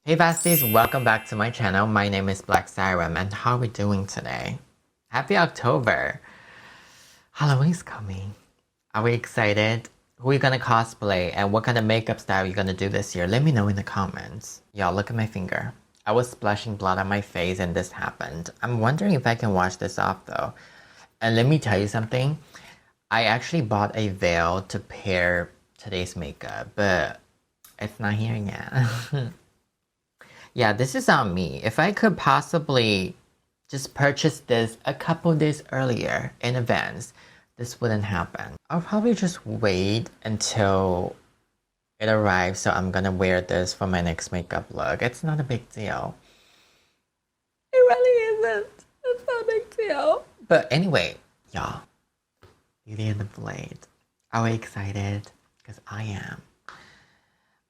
Hey besties, welcome back to my channel. My name is BLACSIREN and how are we doing today? Happy October! Halloween's coming. Are we excited? Who are you gonna cosplay and what kind of makeup style are you gonna do this year? Let me know in the comments. Y'all, look at my finger. I was splashing blood on my face and this happened. I'm wondering if I can wash this off though. And let me tell you something. I actually bought a veil to pair today's makeup, but it's not here yet. Yeah, this is on me. If I could possibly just purchase this a couple days earlier in advance, this wouldn't happen. I'll probably just wait until it arrives, so I'm gonna wear this for my next makeup look. It's not a big deal. It really isn't. It's not a big deal. But anyway, y'all, Beauty and the Blade. Are we excited? Because I am.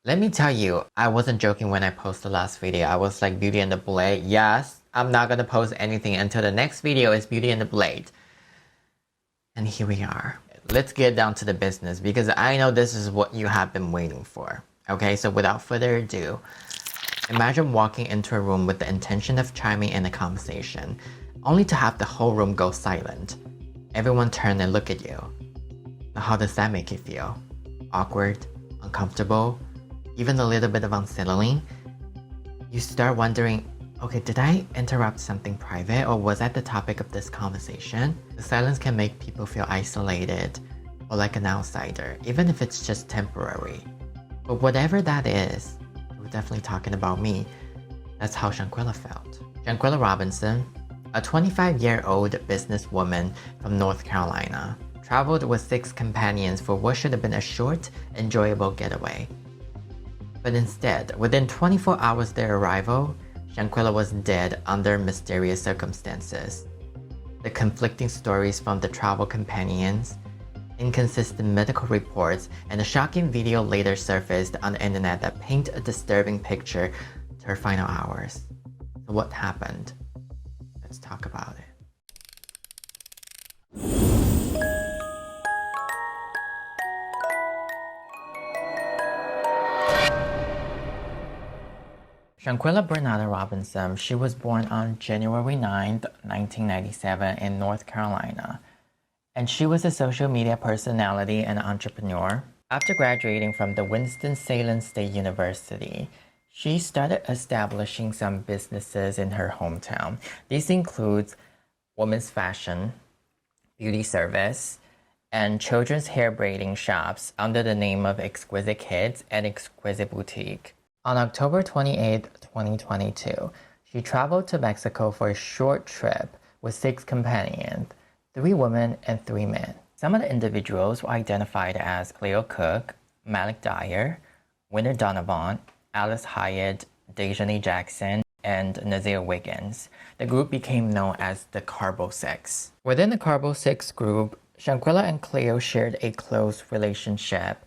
Let me tell you, I wasn't joking when I posted the last video. I was like, Beauty and the Blade. Yes, I'm not gonna post anything until the next video is Beauty and the Blade. And here we are. Let's get down to the business because I know this is what you have been waiting for. Okay, so without further ado, imagine walking into a room with the intention of chiming in a conversation, only to have the whole room go silent. Everyone turn and look at you. Now, how does that make you feel? Awkward? Uncomfortable? Even a little bit of unsettling? You start wondering, okay, did I interrupt something private or was that the topic of this conversation? The silence can make people feel isolated or like an outsider, even if it's just temporary. But whatever that is, we're definitely talking about me. That's how Shanquella felt. Shanquella Robinson, a 25-year-old businesswoman from North Carolina, traveled with 6 companions for what should have been a short, enjoyable getaway. But instead, within 24 hours of their arrival, Shanquella was dead under mysterious circumstances. The conflicting stories from the travel companions, inconsistent medical reports, and a shocking video later surfaced on the internet that paint a disturbing picture to her final hours. So what happened? Let's talk about it. Shanquella Bernarda Robinson, she was born on January 9th, 1997 in North Carolina, and she was a social media personality and entrepreneur. After graduating from the Winston-Salem State University, she started establishing some businesses in her hometown. These include women's fashion, beauty service, and children's hair braiding shops under the name of Exquisite Kids and Exquisite Boutique. On October 28, 2022, she traveled to Mexico for a short trip with 6 companions, 3 women and 3 men. Some of the individuals were identified as Cleo Cook, Malik Dyer, Winter Donovan, Alice Hyatt, Dejanay Jackson, and Nazir Wiggins. The group became known as the Carbo 6. Within the Carbo 6 group, Shanquella and Cleo shared a close relationship,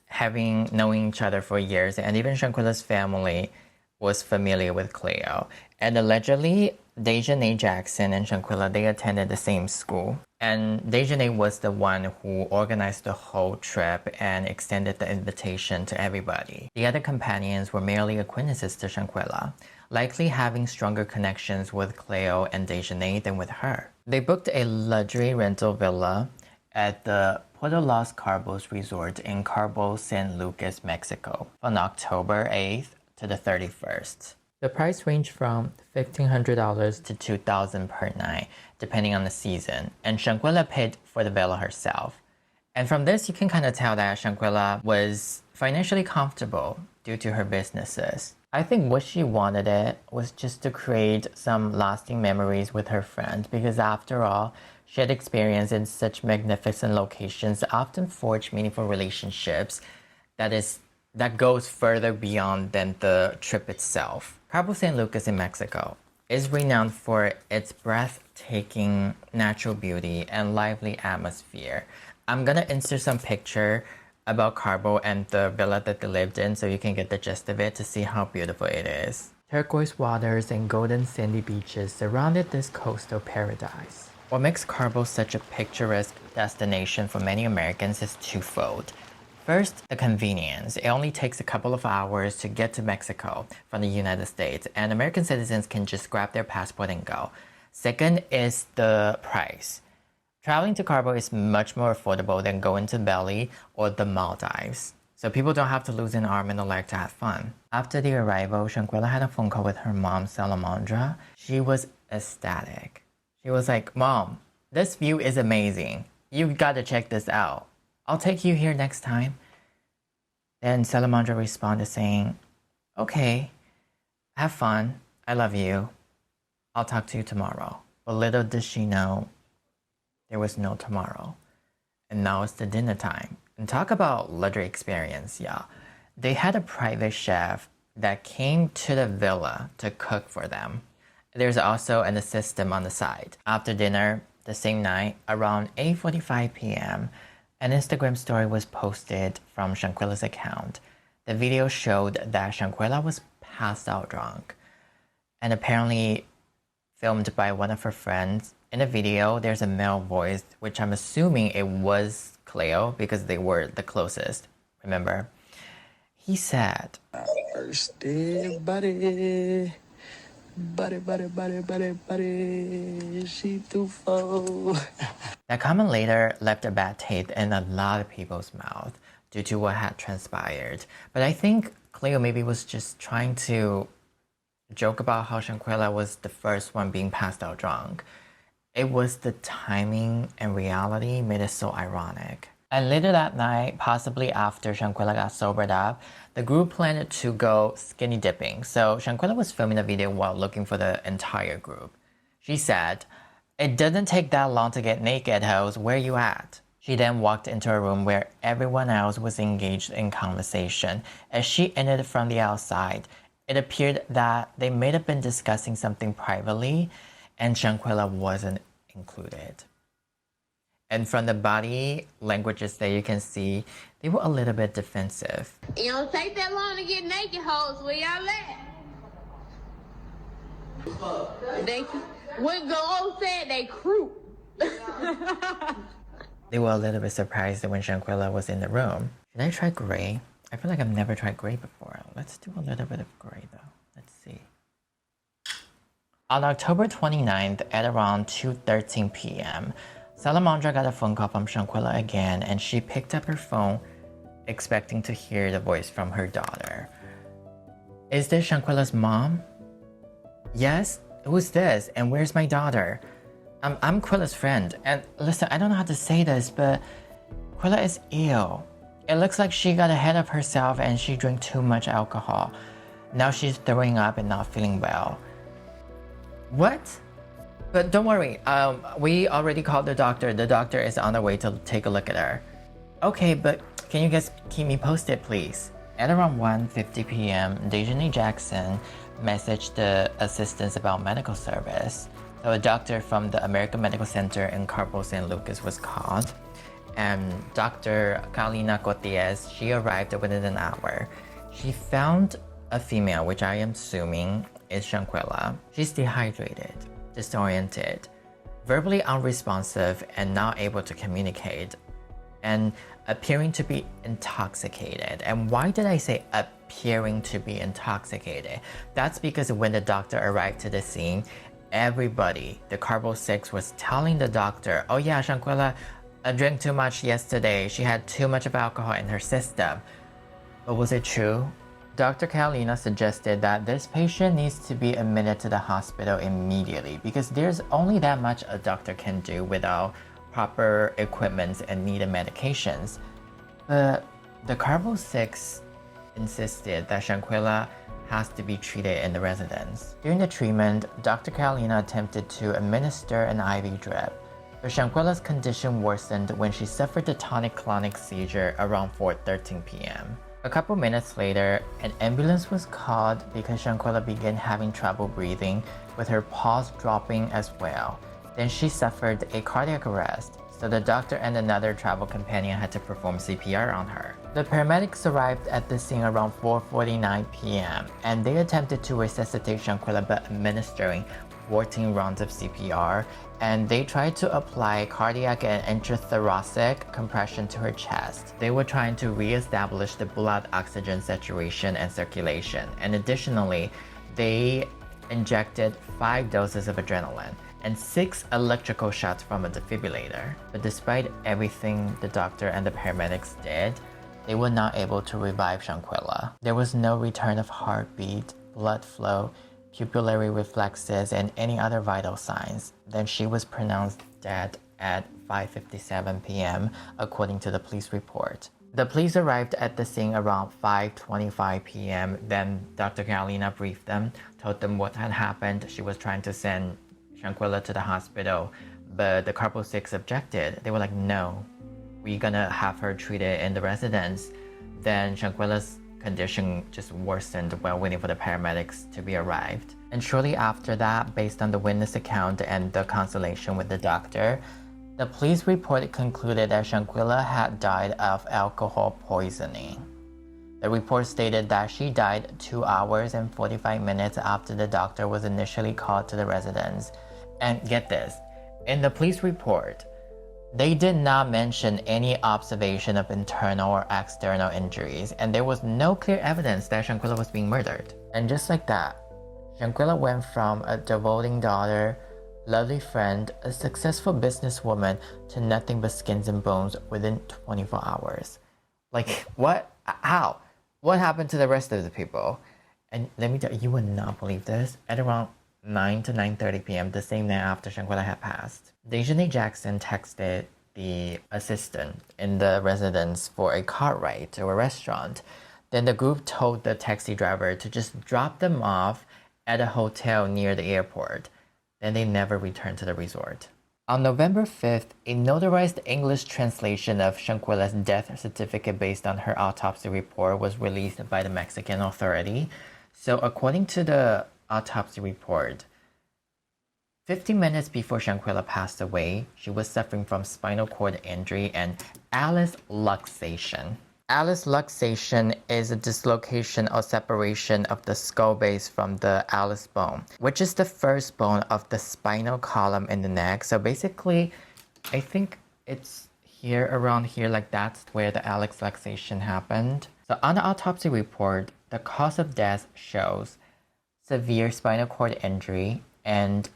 having known each other for years, and even Shanquella's family was familiar with Cleo. And allegedly, Dejanay Jackson and Shanquella, they attended the same school. And Dejanay was the one who organized the whole trip and extended the invitation to everybody. The other companions were merely acquaintances to Shanquella, likely having stronger connections with Cleo and Dejanay than with her. They booked a luxury rental villa at the Puerto Los Carbos Resort in Cabo San Lucas, Mexico, from October 8th to the 31st. The price ranged from $1,500 to $2,000 per night, depending on the season, and Shanquella paid for the villa herself. And from this, you can kind of tell that Shanquella was financially comfortable due to her businesses. I think what she wanted it was just to create some lasting memories with her friends, because after all, she had experience in such magnificent locations that often forge meaningful relationships that goes further beyond than the trip itself. Cabo San Lucas in Mexico is renowned for its breathtaking natural beauty and lively atmosphere. I'm gonna insert some picture about Cabo and the villa that they lived in so you can get the gist of it to see how beautiful it is. Turquoise waters and golden sandy beaches surrounded this coastal paradise. What makes Cabo such a picturesque destination for many Americans is twofold. First, the convenience. It only takes a couple of hours to get to Mexico from the United States, and American citizens can just grab their passport and go. Second is the price. Traveling to Cabo is much more affordable than going to Bali or the Maldives, so people don't have to lose an arm and a leg to have fun. After the arrival, Shanquella had a phone call with her mom, Salamandra. She was ecstatic. She was like, "Mom, this view is amazing. You gotta check this out. I'll take you here next time." Then Salamandra responded saying, "Okay, have fun. I love you. I'll talk to you tomorrow." But little did she know, there was no tomorrow. And now it's the dinner time. And talk about luxury experience, y'all. They had a private chef that came to the villa to cook for them. There's also an assistant on the side. After dinner, the same night, around 8:45 p.m., an Instagram story was posted from Shanquella's account. The video showed that Shanquella was passed out drunk, and apparently filmed by one of her friends. In the video, there's a male voice, which I'm assuming it was Cleo because they were the closest, remember? He said, "Thirsty buddy, buddy, she too full." That comment later left a bad taste in a lot of people's mouth due to what had transpired. But I think Cleo maybe was just trying to joke about how Shanquella was the first one being passed out drunk. It was the timing and reality made it so ironic. And later that night, possibly after Shanquella got sobered up, the group planned to go skinny dipping. So Shanquella was filming the video while looking for the entire group. She said, "It doesn't take that long to get naked, hoes. Where you at?" She then walked into a room where everyone else was engaged in conversation. As she entered from the outside, it appeared that they may have been discussing something privately, and Shanquella wasn't included. And from the body languages that you can see, they were a little bit defensive. "It don't take that long to get naked, hoes. Where y'all at?" What Go said, they crew. They were a little bit surprised when Shanquella was in the room. Should I try gray? I feel like I've never tried gray before. Let's do a little bit of gray though. Let's see. On October 29th at around 2:13 p.m., Salamandra got a phone call from Shanquella again, and she picked up her phone expecting to hear the voice from her daughter. "Is this Shanquella's mom?" "Yes? Who's this? And where's my daughter?" I'm Quilla's friend, and listen, I don't know how to say this, but Quilla is ill. It looks like she got ahead of herself and she drank too much alcohol. Now she's throwing up and not feeling well." "What? But don't worry, we already called the doctor. The doctor is on the way to take a look at her." "Okay, but can you guys keep me posted, please?" At around 1:50 p.m., Dejanay Jackson messaged the assistants about medical service. So a doctor from the American Medical Center in Cabo San Lucas was called, and Dr. Carolina Cortez, she arrived within an hour. She found a female, which I am assuming is Shanquella. She's dehydrated, disoriented, verbally unresponsive, and not able to communicate, and appearing to be intoxicated. And why did I say appearing to be intoxicated? That's because when the doctor arrived to the scene, everybody, the Cabo 6 was telling the doctor, "Oh yeah, Shanquella drank too much yesterday. She had too much of alcohol in her system." But was it true? Dr. Carolina suggested that this patient needs to be admitted to the hospital immediately because there's only that much a doctor can do without proper equipment and needed medications. But the Cabo 6 insisted that Shanquella has to be treated in the residence. During the treatment, Dr. Carolina attempted to administer an IV drip, but Shanquella's condition worsened when she suffered a tonic-clonic seizure around 4:13 p.m. A couple minutes later, an ambulance was called because Shanquella began having trouble breathing, with her pulse dropping as well. Then she suffered a cardiac arrest, so the doctor and another travel companion had to perform CPR on her. The paramedics arrived at the scene around 4:49 p.m. and they attempted to resuscitate Shanquella by administering 14 rounds of CPR, and they tried to apply cardiac and intrathoracic compression to her chest. They were trying to re-establish the blood oxygen saturation and circulation, and additionally, they injected 5 doses of adrenaline and 6 electrical shots from a defibrillator. But despite everything the doctor and the paramedics did, they were not able to revive Shanquella. There was no return of heartbeat, blood flow, pupillary reflexes, and any other vital signs. Then she was pronounced dead at 5:57 p.m. according to the police report. The police arrived at the scene around 5:25 p.m. Then Dr. Carolina briefed them, told them what had happened. She was trying to send Shanquella to the hospital, but the couple 6 objected. They were like, no, we're gonna have her treated in the residence. Then Shanquella's condition just worsened while waiting for the paramedics to be arrived. And shortly after that, based on the witness account and the consultation with the doctor, the police report concluded that Shanquella had died of alcohol poisoning. The report stated that she died 2 hours and 45 minutes after the doctor was initially called to the residence. And get this, in the police report, they did not mention any observation of internal or external injuries, and there was no clear evidence that Shanquella was being murdered. And just like that, Shanquella went from a devoting daughter, lovely friend, a successful businesswoman, to nothing but skins and bones within 24 hours. Like, what? How? What happened to the rest of the people? And let me tell you, you would not believe this. At around 9 to 9:30 p.m., the same night after Shanquella had passed, Dejanay Jackson texted the assistant in the residence for a car ride to a restaurant. Then the group told the taxi driver to just drop them off at a hotel near the airport. Then they never returned to the resort. On November 5th, a notarized English translation of Shanquella's death certificate based on her autopsy report was released by the Mexican authority. So according to the autopsy report, 50 minutes before Shanquella passed away, she was suffering from spinal cord injury and Eyelash luxation. Eyelash luxation is a dislocation or separation of the skull base from the eyelash bone, which is the first bone of the spinal column in the neck. So basically, I think it's here, around here, like that's where the eyelash luxation happened. So on the autopsy report, the cause of death shows severe spinal cord injury and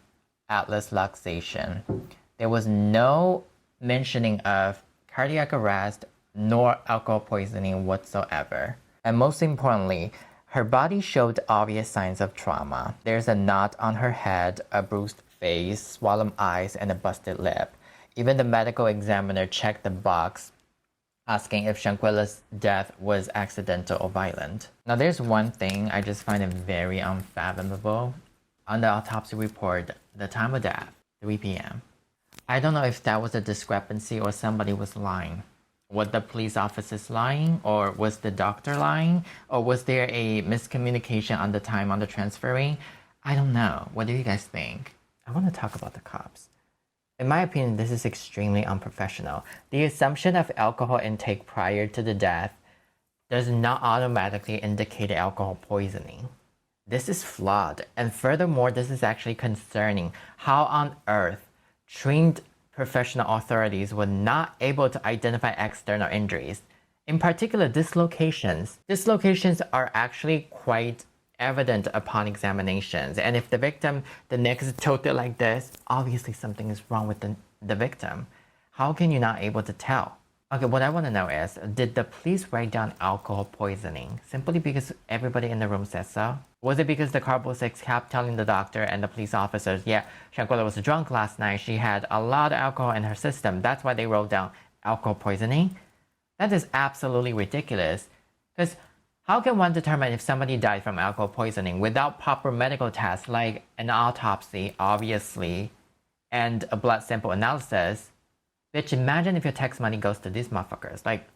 eyelash luxation. There was no mentioning of cardiac arrest nor alcohol poisoning whatsoever. And most importantly, her body showed obvious signs of trauma. There's a knot on her head, a bruised face, swollen eyes, and a busted lip. Even the medical examiner checked the box asking if Shanquella's death was accidental or violent. Now there's one thing I just find it very unfathomable. On the autopsy report, the time of death, 3 p.m. I don't know if that was a discrepancy or somebody was lying. Were the police officers lying, or was the doctor lying, or was there a miscommunication on the time on the transferring? I don't know. What do you guys think? I want to talk about the cops. In my opinion, this is extremely unprofessional. The assumption of alcohol intake prior to the death does not automatically indicate alcohol poisoning. This is flawed, and furthermore, this is actually concerning. How on earth trained professional authorities were not able to identify external injuries, in particular dislocations. Dislocations are actually quite evident upon examinations, and if the neck is tilted like this, obviously something is wrong with the victim. How can you not able to tell? Okay, what I want to know is, did the police write down alcohol poisoning simply because everybody in the room says so? Was it because the Carbo 6 kept telling the doctor and the police officers, yeah, Shanquella was drunk last night, she had a lot of alcohol in her system, that's why they wrote down alcohol poisoning? That is absolutely ridiculous. Because how can one determine if somebody died from alcohol poisoning without proper medical tests like an autopsy, obviously, and a blood sample analysis? Bitch, imagine if your tax money goes to these motherfuckers. Like,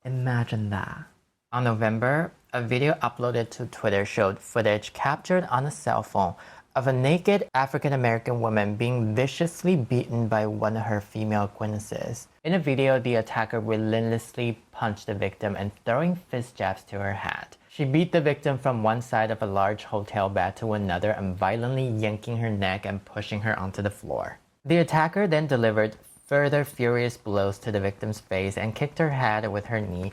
imagine that. On November, a video uploaded to Twitter showed footage captured on a cell phone of a naked African-American woman being viciously beaten by one of her female acquaintances. In the video, the attacker relentlessly punched the victim and throwing fist jabs to her head. She beat the victim from one side of a large hotel bed to another and violently yanking her neck and pushing her onto the floor. The attacker then delivered further furious blows to the victim's face and kicked her head with her knee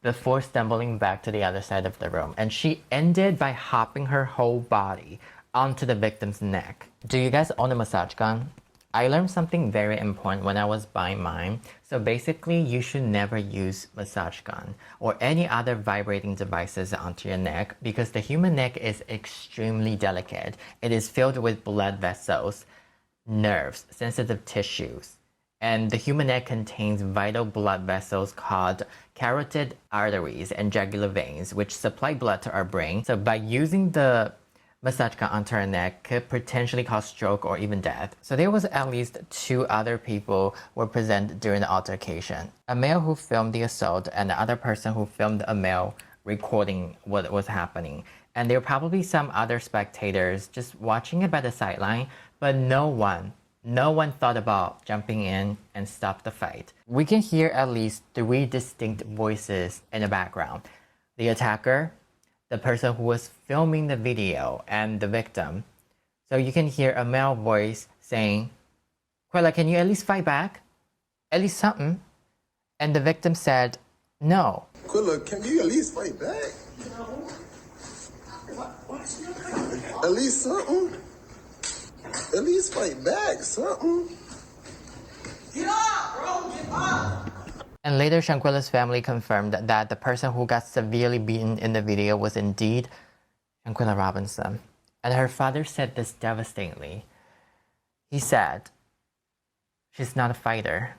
before stumbling back to the other side of the room. And she ended by hopping her whole body onto the victim's neck. Do you guys own a massage gun? I learned something very important when I was buying mine. So basically, you should never use massage gun or any other vibrating devices onto your neck because the human neck is extremely delicate. It is filled with blood vessels, nerves, sensitive tissues. And the human neck contains vital blood vessels called carotid arteries and jugular veins, which supply blood to our brain. So by using the massage gun onto her neck could potentially cause stroke or even death. So there was at least 2 other people were present during the altercation. A male who filmed the assault and the other person who filmed a male recording what was happening. And there were probably some other spectators just watching it by the sideline, but no one thought about jumping in and stop the fight. We can hear at least 3 distinct voices in the background. The attacker, the person who was filming the video, and the victim. So you can hear a male voice saying, "Quella, can you at least fight back? At least something?" And the victim said, "No." Quilla, can you at least fight back? No. At least something? At least fight back, something. Get up, bro, get up! And later, Shanquella's family confirmed that the person who got severely beaten in the video was indeed Shanquella Robinson. And her father said this devastatingly. He said, "She's not a fighter.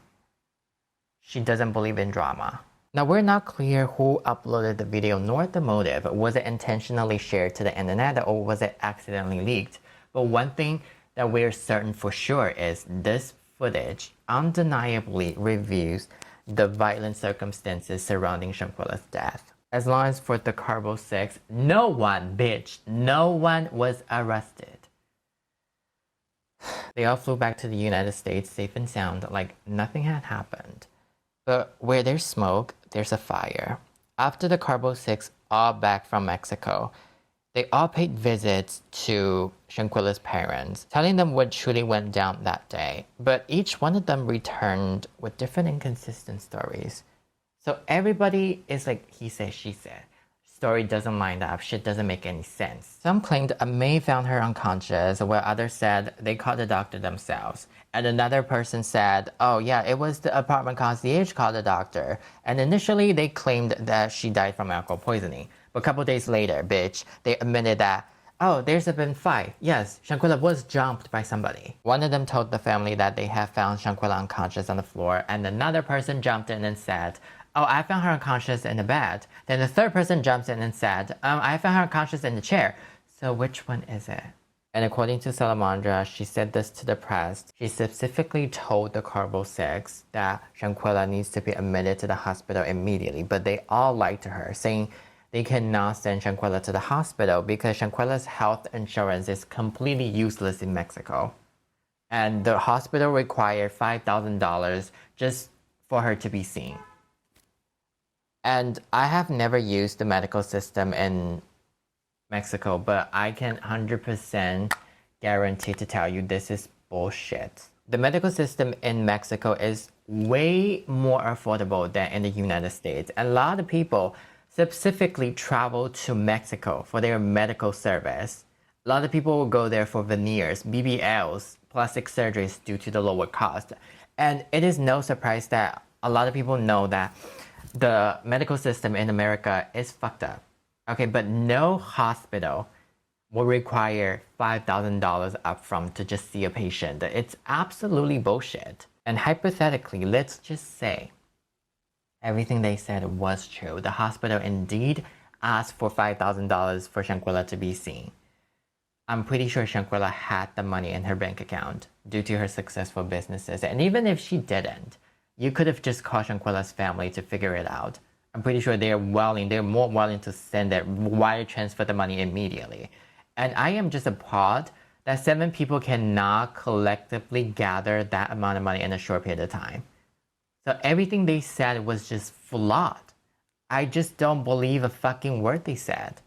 She doesn't believe in drama." Now, we're not clear who uploaded the video nor the motive. Was it intentionally shared to the internet or was it accidentally leaked? But one thing that we're certain for sure is this footage undeniably reveals the violent circumstances surrounding Shanquella's death. As long as for the Carbo 6, no one was arrested. They all flew back to the United States safe and sound, like nothing had happened. But where there's smoke, there's a fire. After the Carbo 6 all back from Mexico, they all paid visits to Shanquella's parents, telling them what truly went down that day. But each one of them returned with different inconsistent stories. So everybody is like he said, she said. Story doesn't line up, shit doesn't make any sense. Some claimed a maid found her unconscious, while others said they called the doctor themselves. And another person said, oh yeah, it was the apartment concierge called the doctor. And initially they claimed that she died from alcohol poisoning. But a couple days later, they admitted that, oh, there's been 5. Yes, Shanquella was jumped by somebody. One of them told the family that they had found Shanquella unconscious on the floor, and another person jumped in and said, oh, I found her unconscious in the bed. Then the third person jumps in and said, I found her unconscious in the chair. So which one is it? And according to Salamandra, she said this to the press. She specifically told the Carbo 6 that Shanquella needs to be admitted to the hospital immediately, but they all lied to her, saying they cannot send Shanquella to the hospital because Shanquella's health insurance is completely useless in Mexico. And the hospital required $5,000 just for her to be seen. And I have never used the medical system in Mexico, but I can 100% guarantee to tell you this is bullshit. The medical system in Mexico is way more affordable than in the United States. And a lot of people specifically travel to Mexico for their medical service. A lot of people will go there for veneers, BBLs, plastic surgeries due to the lower cost. And it is no surprise that a lot of people know that the medical system in America is fucked up. Okay, but no hospital will require $5,000 upfront to just see a patient. It's absolutely bullshit. And hypothetically, let's just say everything they said was true. The hospital indeed asked for $5,000 for Shanquella to be seen. I'm pretty sure Shanquella had the money in her bank account due to her successful businesses. And even if she didn't, you could have just called Shanquella's family to figure it out. I'm pretty sure they're more willing to send that wire transfer the money immediately. And I am just appalled that 7 people cannot collectively gather that amount of money in a short period of time. So everything they said was just flawed. I just don't believe a fucking word they said.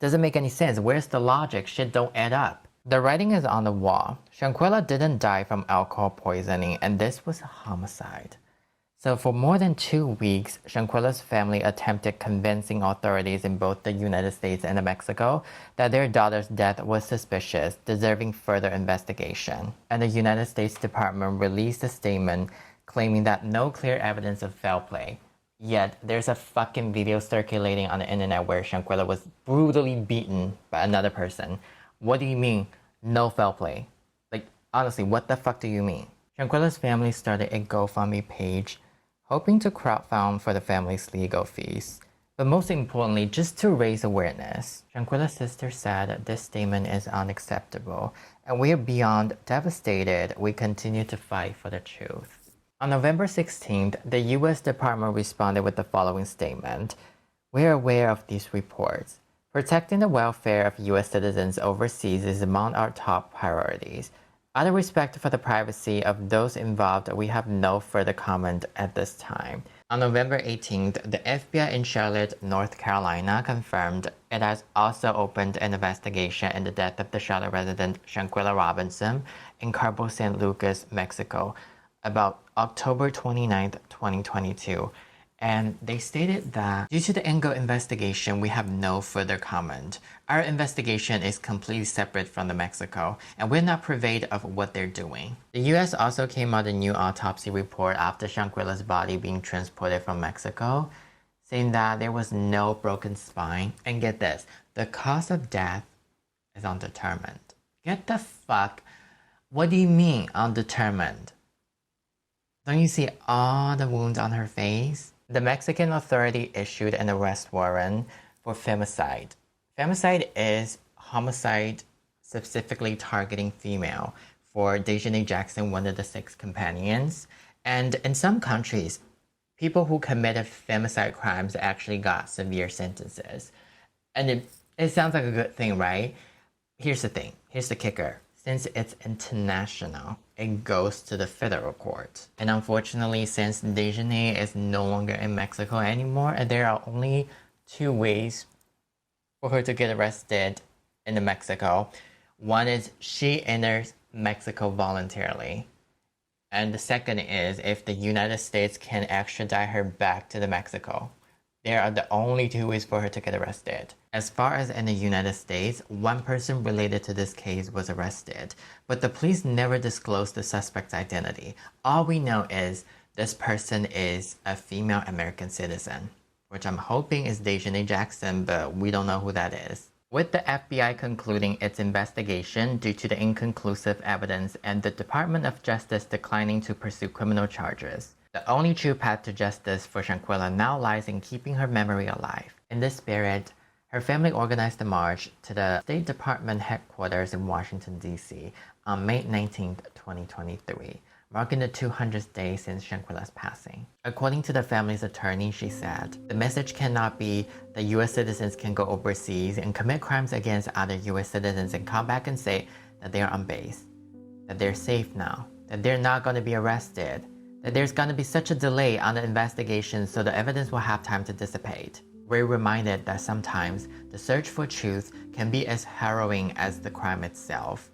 Doesn't make any sense. Where's the logic? Shit don't add up. The writing is on the wall. Shanquella didn't die from alcohol poisoning, and this was a homicide. So for more than 2 weeks, Shanquella's family attempted convincing authorities in both the United States and Mexico that their daughter's death was suspicious, deserving further investigation. And the United States Department released a statement claiming that no clear evidence of foul play. Yet, there's a fucking video circulating on the internet where Shanquella was brutally beaten by another person. What do you mean, no foul play? Like, honestly, what the fuck do you mean? Shanquella's family started a GoFundMe page hoping to crowdfund for the family's legal fees. But most importantly, just to raise awareness. Shanquella's sister said this statement is unacceptable, and we are beyond devastated. We continue to fight for the truth. On November 16th, the U.S. Department responded with the following statement. We are aware of these reports. Protecting the welfare of U.S. citizens overseas is among our top priorities. Out of respect for the privacy of those involved, we have no further comment at this time. On November 18th, the FBI in Charlotte, North Carolina confirmed it has also opened an investigation into the death of the Charlotte resident Shanquella Robinson in Cabo San Lucas, Mexico, about October 29th, 2022. And they stated that due to the ongoing investigation, we have no further comment. Our investigation is completely separate from the Mexico, and we're not privy of what they're doing. The US also came out a new autopsy report after Shanquella's body being transported from Mexico, saying that there was no broken spine. And get this, the cause of death is undetermined. Get the fuck? What do you mean undetermined? Don't you see all the wounds on her face? The Mexican authority issued an arrest warrant for femicide. Femicide is homicide specifically targeting female for Daisha Jackson, one of the 6 companions. And in some countries, people who committed femicide crimes actually got severe sentences. And it sounds like a good thing, right? Here's the thing. Here's the kicker. Since it's international, it goes to the federal court. And unfortunately, since Daisha is no longer in Mexico anymore, there are only 2 ways for her to get arrested in Mexico. One is she enters Mexico voluntarily. And the second is if the United States can extradite her back to Mexico. There are the only 2 ways for her to get arrested. As far as in the United States, 1 person related to this case was arrested, but the police never disclosed the suspect's identity. All we know is this person is a female American citizen, which I'm hoping is Daisha Jackson, but we don't know who that is. With the FBI concluding its investigation due to the inconclusive evidence and the Department of Justice declining to pursue criminal charges, the only true path to justice for Shanquella now lies in keeping her memory alive. In this spirit, her family organized a march to the State Department headquarters in Washington, D.C. on May 19, 2023, marking the 200th day since Shanquella's passing. According to the family's attorney, she said, "The message cannot be that U.S. citizens can go overseas and commit crimes against other U.S. citizens and come back and say that they are on base, that they're safe now, that they're not going to be arrested, that there's going to be such a delay on the investigation so the evidence will have time to dissipate." We're reminded that sometimes the search for truth can be as harrowing as the crime itself.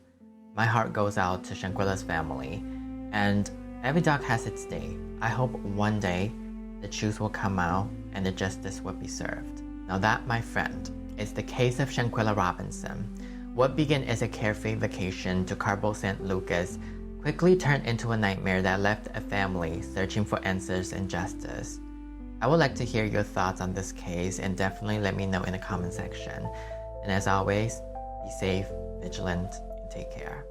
My heart goes out to Shanquella's family, and every dog has its day. I hope one day the truth will come out and the justice will be served. Now that, my friend, is the case of Shanquella Robinson. What began as a carefree vacation to Cabo San Lucas quickly turned into a nightmare that left a family searching for answers and justice. I would like to hear your thoughts on this case, and definitely let me know in the comment section. And as always, be safe, vigilant, and take care.